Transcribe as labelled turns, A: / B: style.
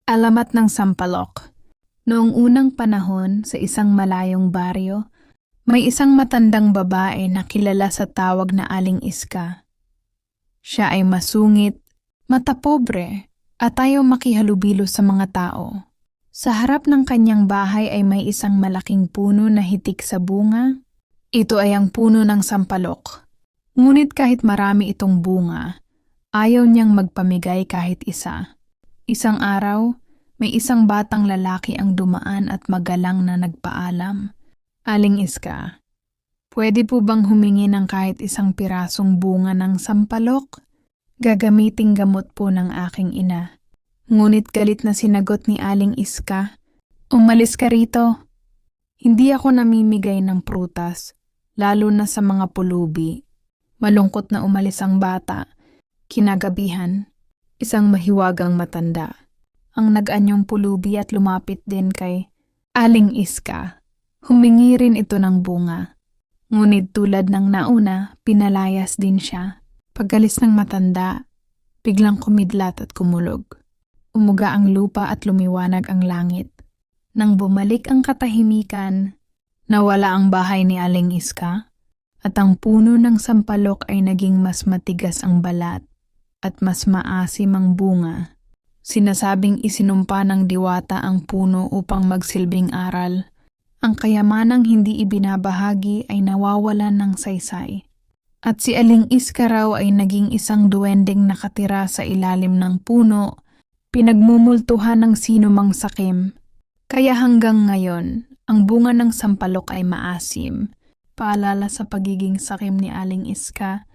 A: Alamat ng Sampalok. Noong unang panahon sa isang malayong baryo, may isang matandang babae na kilala sa tawag na Aling Iska. Siya ay masungit, matapobre, at ayaw makihalubilo sa mga tao. Sa harap ng kanyang bahay ay may isang malaking puno na hitik sa bunga. Ito ay ang puno ng sampalok. Ngunit kahit marami itong bunga, ayaw niyang magpamigay kahit isa. Isang araw, may isang batang lalaki ang dumaan at magalang na nagpaalam. Aling Iska, pwede po bang humingi ng kahit isang pirasong bunga ng sampalok? Gagamiting gamot po ng aking ina. Ngunit galit na sinagot ni Aling Iska, umalis ka rito. Hindi ako namimigay ng prutas, lalo na sa mga pulubi. Malungkot na umalis ang bata. Kinagabihan, isang mahiwagang matanda ang nag-anyong pulubi at lumapit din kay Aling Iska. Humingi rin ito ng bunga. Ngunit tulad ng nauna, pinalayas din siya. Pagalis ng matanda, biglang kumidlat at kumulog. Umuga ang lupa at lumiwanag ang langit. Nang bumalik ang katahimikan, nawala ang bahay ni Aling Iska at ang puno ng sampalok ay naging mas matigas ang balat at mas maasim ang bunga. Sinasabing isinumpa ng diwata ang puno upang magsilbing aral. Ang kayamanang hindi ibinabahagi ay nawawalan ng saysay. At si Aling Iska raw ay naging isang duwending nakatira sa ilalim ng puno, pinagmumultuhan ng sino mang sakim. Kaya hanggang ngayon, ang bunga ng sampalok ay maasim, paalala sa pagiging sakim ni Aling Iska